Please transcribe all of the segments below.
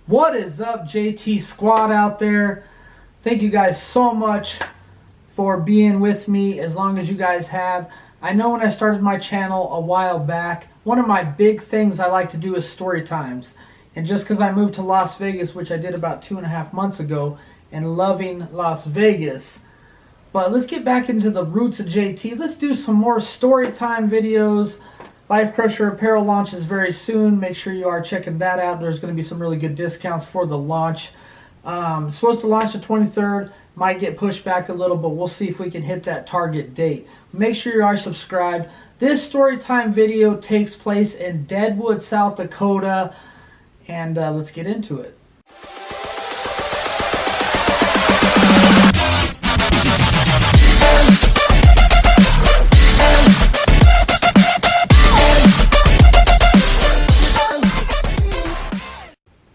What is up, JT squad out there? Thank you guys so much for being with me as long as you guys have. I know when I started my channel a while back, one of my big things I like to do is story times. And just because I moved to Las Vegas, which I did about 2.5 months ago, and loving Las Vegas. But let's get back into the roots of JT. Let's do some more story time videos. Life Crusher apparel launches very soon. Make sure you are checking that out. There's going to be some really good discounts for the launch. Supposed to launch the 23rd. Might get pushed back a little, but we'll see if we can hit that target date. Make sure you are subscribed. This story time video takes place in Deadwood, South Dakota. And let's get into it.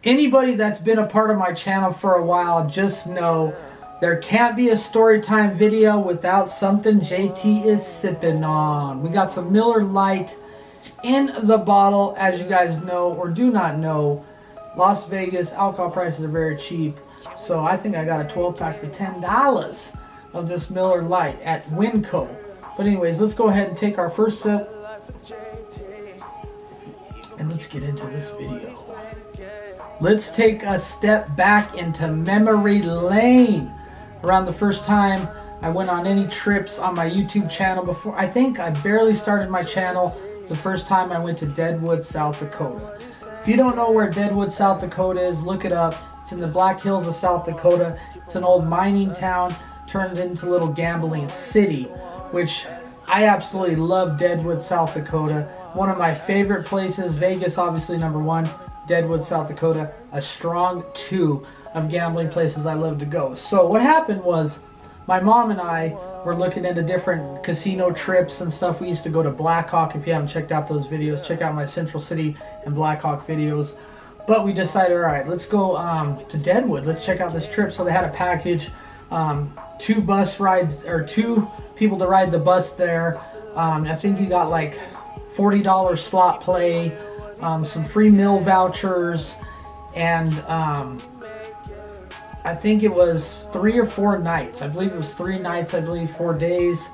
Anybody that's been a part of my channel for a while, just know there can't be a story time video without something JT is sipping on. We got some Miller Lite in the bottle, as you guys know or do not know. Las Vegas alcohol prices are very cheap, so I think I got a 12-pack for $10 of this Miller Lite at Winco. But anyways, let's go ahead and take our first sip, and let's get into this video. Let's take a step back into memory lane. Around the first time I went on any trips on my YouTube channel before, I think I barely started my channel the first time I went to Deadwood, South Dakota. If you don't know where Deadwood, South Dakota is, look it up. It's in the Black Hills of South Dakota. It's an old mining town turned into a little gambling city, which I absolutely love Deadwood, South Dakota. One of my favorite places. Vegas, obviously, number one. Deadwood, South Dakota, a strong 2 of gambling places I love to go. So what happened was my mom and I were looking into different casino trips and stuff. We used to go to Blackhawk. If you haven't checked out those videos, check out my Central City and Blackhawk videos. But we decided, all right, let's go to Deadwood. Let's check out this trip. So they had a package, 2 bus rides, or 2 people to ride the bus there. I think you got like $40 slot play, some free meal vouchers, and I think it was 3 or 4 nights. I believe it was 3 nights, 4 days,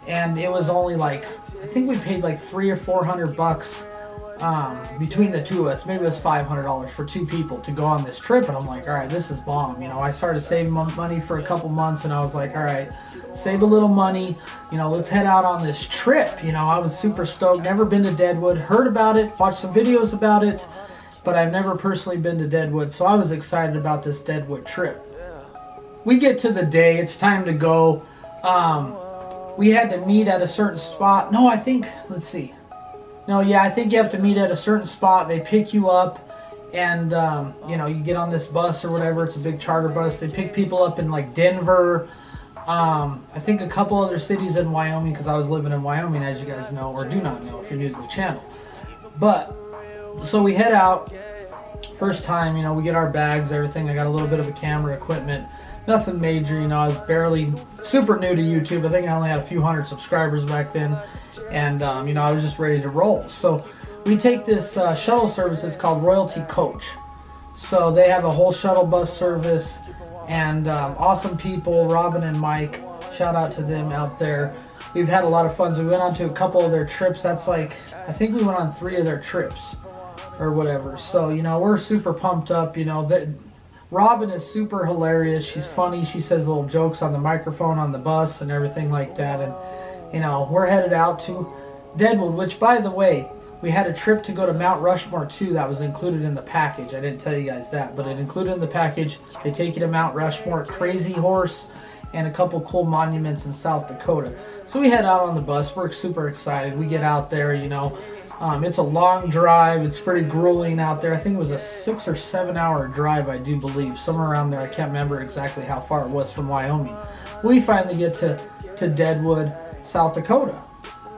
and it was only like, I think we paid like $300 or $400 between the two of us. Maybe it was $500 for 2 people to go on this trip, and I'm like, all right, this is bomb. You know, I started saving money for a couple months, and I was like, all right, save a little money, you know, let's head out on this trip. You know, I was super stoked. Never been to Deadwood, heard about it, watched some videos about it, but I've never personally been to Deadwood, so I was excited about this Deadwood trip. We get to the day, it's time to go. We had to meet at a certain spot. No, I think, let's see. No, yeah, I think you have to meet at a certain spot. They pick you up, and you know, you get on this bus or whatever. It's a big charter bus. They pick people up in like Denver, I think a couple other cities in Wyoming, because I was living in Wyoming, as you guys know, or do not know if you're new to the channel. But so we head out. First time, you know, we get our bags, everything. I got a little bit of a camera equipment, nothing major. You know, I was barely super new to YouTube. I think I only had a few hundred subscribers back then, and you know, I was just ready to roll. So we take this shuttle service. It's called Royalty Coach. So they have a whole shuttle bus service, and awesome people, Robin and Mike. Shout out to them out there. We've had a lot of fun. So we went on to a couple of their trips. That's like, I think we went on 3 of their trips or whatever. So, you know, we're super pumped up. You know, that Robin is super hilarious. She's funny. She says little jokes on the microphone on the bus and everything like that. And, you know, we're headed out to Deadwood, which, by the way, we had a trip to go to Mount Rushmore too. That was included in the package. I didn't tell you guys that, but it included in the package. They take you to Mount Rushmore, Crazy Horse, and a couple cool monuments in South Dakota. So we head out on the bus. We're super excited. We get out there, you know. It's a long drive. It's pretty grueling out there. I think it was a 6 or 7 hour drive, I do believe. Somewhere around there. I can't remember exactly how far it was from Wyoming. We finally get to Deadwood, South Dakota.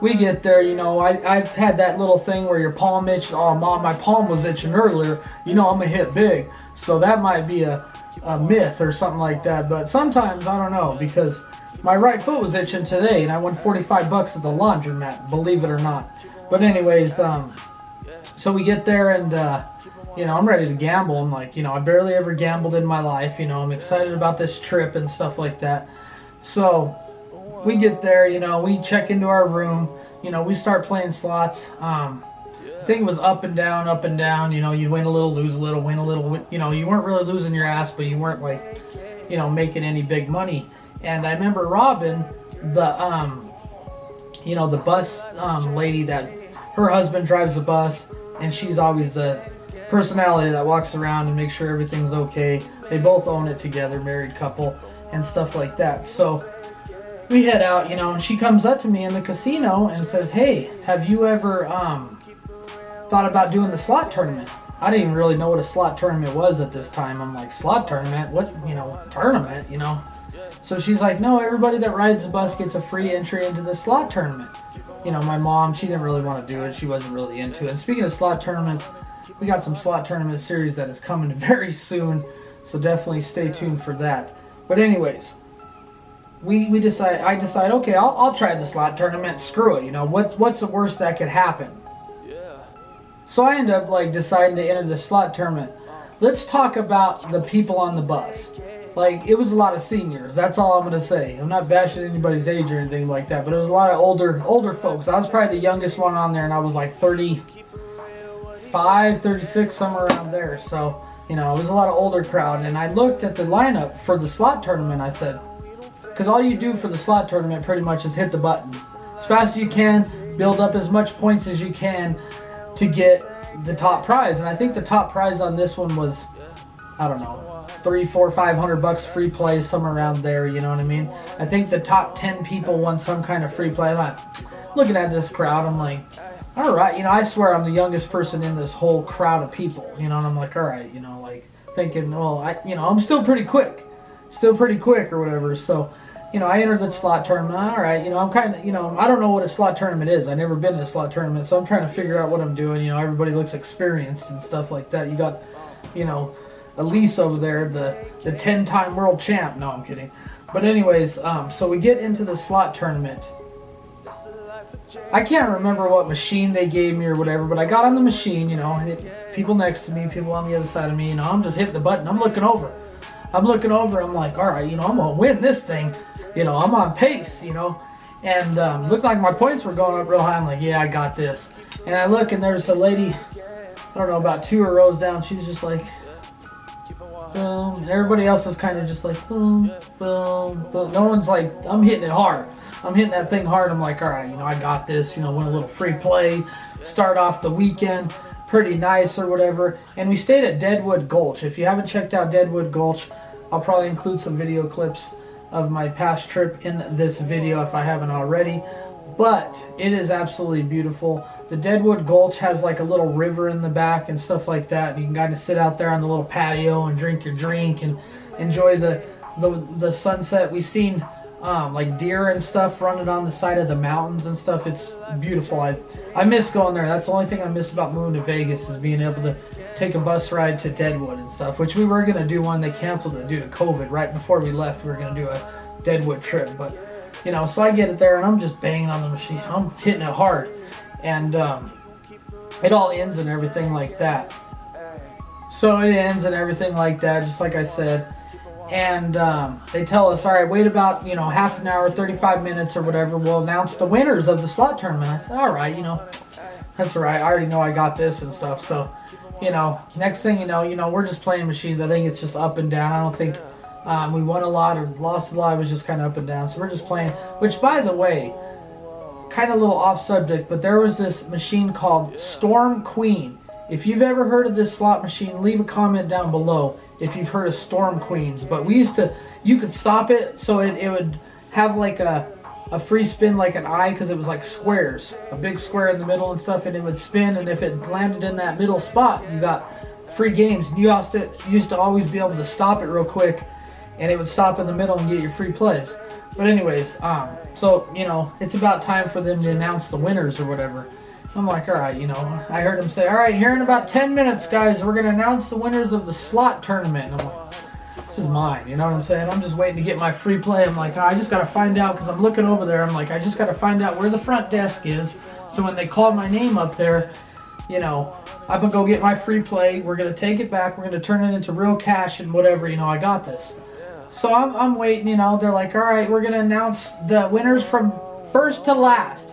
We get there, you know, I've had that little thing where your palm itches. Oh, Mom, my palm was itching earlier. You know, I'm going to hit big. So that might be a myth or something like that. But sometimes, I don't know, because my right foot was itching today, and I won $45 at the laundromat, believe it or not. But anyways, so we get there, and you know, I'm ready to gamble. I'm like, you know, I barely ever gambled in my life. You know, I'm excited about this trip and stuff like that. So we get there, you know, we check into our room. You know, we start playing slots. I think it was up and down. You know, you win a little, lose a little, win a little. You know, you weren't really losing your ass, but you weren't like, you know, making any big money. And I remember Robin, the you know, the bus lady that her husband drives the bus, and she's always the personality that walks around and makes sure everything's okay. They both own it together, married couple, and stuff like that. So we head out, you know, and she comes up to me in the casino and says, "Hey, have you ever thought about doing the slot tournament?" I didn't even really know what a slot tournament was at this time. I'm like, slot tournament? What, you know, tournament, you know? So she's like, "No, everybody that rides the bus gets a free entry into the slot tournament." You know, my mom, she didn't really want to do it. She wasn't really into it. And speaking of slot tournaments, we got some slot tournament series that is coming very soon. So definitely stay tuned for that. But anyways, I decide, okay, I'll try the slot tournament. Screw it, you know, what's the worst that could happen? So I end up like deciding to enter the slot tournament. Let's talk about the people on the bus. Like, it was a lot of seniors. That's all I'm gonna say. I'm not bashing anybody's age or anything like that, but it was a lot of older folks. I was probably the youngest one on there, and I was like 35, 36, somewhere around there. So, you know, it was a lot of older crowd. And I looked at the lineup for the slot tournament. I said, because all you do for the slot tournament pretty much is hit the buttons as fast as you can, build up as much points as you can to get the top prize. And I think the top prize on this one was, I don't know, $300, $400, $500 free play, somewhere around there, you know what I mean? I think the top 10 people won some kind of free play. I'm not looking at this crowd, I'm like, all right, you know, I swear I'm the youngest person in this whole crowd of people, you know, and I'm like, all right, you know, like thinking, well, I'm still pretty quick or whatever. So, you know, I entered the slot tournament. All right, you know, I'm kind of, you know, I don't know what a slot tournament is. I've never been to a slot tournament, so I'm trying to figure out what I'm doing. You know, everybody looks experienced and stuff like that. You got, you know, Elise over there, the 10-time world champ. No, I'm kidding. But anyways, so we get into the slot tournament. I can't remember what machine they gave me or whatever, but I got on the machine, you know, and people next to me, people on the other side of me, you know, I'm just hitting the button. I'm looking over. I'm like, all right, you know, I'm going to win this thing. You know, I'm on pace, you know, and looked like my points were going up real high. I'm like, yeah, I got this. And I look, and there's a lady, I don't know, about 2 rows down. She's just like, boom. And everybody else is kind of just like, boom, boom, boom. No one's like, I'm hitting it hard. I'm hitting that thing hard. I'm like, all right, you know, I got this. You know, win a little free play. Start off the weekend pretty nice or whatever. And we stayed at Deadwood Gulch. If you haven't checked out Deadwood Gulch, I'll probably include some video clips of my past trip in this video if I haven't already. But it is absolutely beautiful. The Deadwood Gulch has like a little river in the back and stuff like that. You can kind of sit out there on the little patio and drink your drink and enjoy the sunset. We've seen like deer and stuff running on the side of the mountains and stuff. It's beautiful. I miss going there. That's the only thing I miss about moving to Vegas, is being able to take a bus ride to Deadwood and stuff, which we were going to do when they canceled it due to COVID. Right before we left, we were going to do a Deadwood trip. But, you know, so I get it there, and I'm just banging on the machine. I'm hitting it hard. And it all ends and everything like that. So it ends and everything like that, just like I said. And they tell us, all right, wait about, you know, half an hour, 35 minutes or whatever. We'll announce the winners of the slot tournament. I said, all right, you know, that's all right. I already know I got this and stuff. So, you know, next thing you know, we're just playing machines. I think it's just up and down. I don't think we won a lot or lost a lot. It was just kind of up and down. So we're just playing, which, by the way, kind of a little off subject, but there was this machine called Storm Queen. If you've ever heard of this slot machine, leave a comment down below if you've heard of Storm Queens. But we used to, you could stop it so it would have like a free spin, like an eye, because it was like squares, a big square in the middle and stuff, and it would spin, and if it landed in that middle spot, you got free games. And you used to always be able to stop it real quick, and it would stop in the middle and get your free plays. But anyways, so, you know, it's about time for them to announce the winners or whatever. I'm like, all right, you know, I heard him say, all right, here in about 10 minutes, guys, we're going to announce the winners of the slot tournament. And I'm like, this is mine, you know what I'm saying? I'm just waiting to get my free play. I'm like, I just got to find out, because I'm looking over there. I'm like, I just got to find out where the front desk is. So when they call my name up there, you know, I'm gonna go get my free play. We're gonna take it back. We're gonna turn it into real cash and whatever. You know, I got this. So I'm waiting. You know, they're like, all right, we're gonna announce the winners from first to last.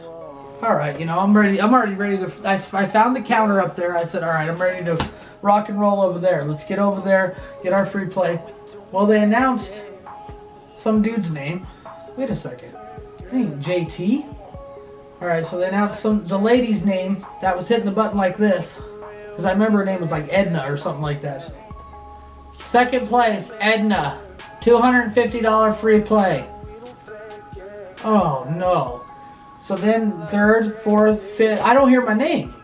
All right, you know, I'm ready. I'm already ready to. I found the counter up there. I said, all right, I'm ready to rock and roll over there. Let's get over there, get our free play. Well, they announced some dude's name. Wait a second. I think JT. All right, so they announced the lady's name that was hitting the button like this, because I remember her name was like Edna or something like that. Second place, Edna, $250 free play. Oh no. So then third, fourth, fifth, I don't hear my name.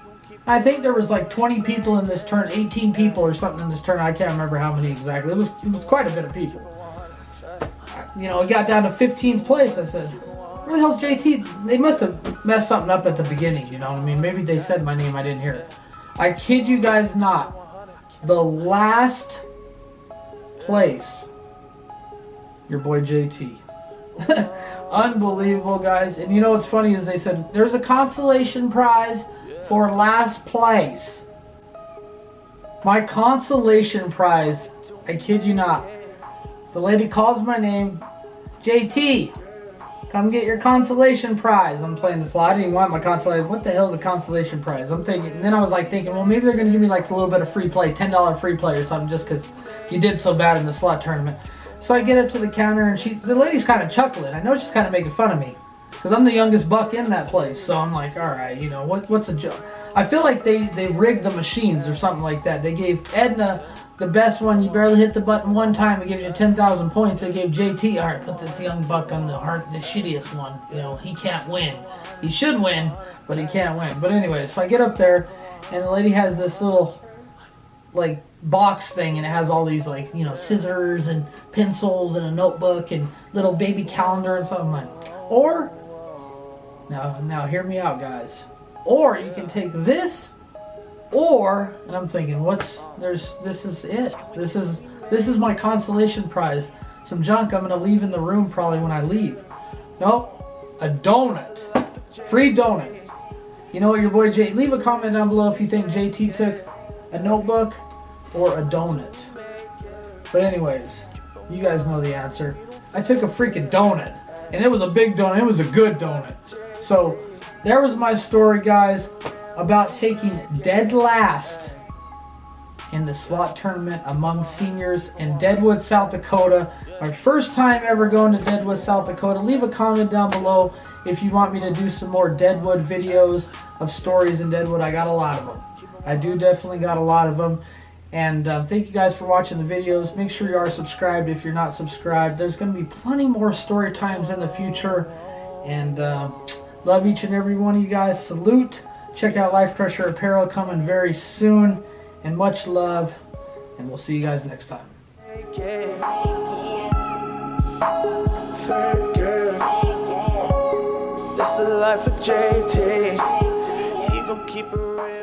I think there was like 20 people in this turn, 18 people or something in this turn. I can't remember how many exactly. It was quite a bit of people. You know, it got down to 15th place. I said, where the hell's JT? They must have messed something up at the beginning, you know what I mean? Maybe they said my name, I didn't hear it. I kid you guys not. The last place, your boy JT. Unbelievable, guys. And you know what's funny is they said there's a consolation prize for last place. My consolation prize, I kid you not. The lady calls my name, JT, come get your consolation prize. I'm playing this lot. I didn't want my consolation. What the hell is a consolation prize? I'm thinking, and then I was like thinking, well, maybe they're going to give me like a little bit of free play, $10 free play or something, just because you did so bad in the slot tournament. So I get up to the counter, and the lady's kind of chuckling. I know she's kind of making fun of me, because I'm the youngest buck in that place. So I'm like, all right, you know, what's a joke? I feel like they rigged the machines or something like that. They gave Edna the best one. You barely hit the button one time, it gives you 10,000 points. They gave JT, all right, put this young buck on the shittiest one. You know, he can't win. He should win, but he can't win. But anyway, so I get up there, and the lady has this little, like, box thing, and it has all these, like, you know, scissors and pencils and a notebook and little baby calendar and something like. Or now hear me out, guys. Or you can take this, or, and I'm thinking, this is it. This is my consolation prize. Some junk I'm gonna leave in the room probably when I leave. Nope, a donut, free donut. You know what, your boy Jay, leave a comment down below if you think JT took a notebook or a donut. But anyways, you guys know the answer. I took a freaking donut, and it was a big donut. It was a good donut. So there was my story, guys, about taking dead last in the slot tournament among seniors in Deadwood, South Dakota. Our first time ever going to Deadwood, South Dakota. Leave a comment down below if you want me to do some more Deadwood videos of stories in Deadwood. I got a lot of them. I do definitely got a lot of them. And thank you guys for watching the videos. Make sure you are subscribed if you're not subscribed. There's going to be plenty more story times in the future. And love each and every one of you guys. Salute. Check out Life Crusher Apparel coming very soon. And much love. And we'll see you guys next time. That's the life of JT. He gon' keep it real.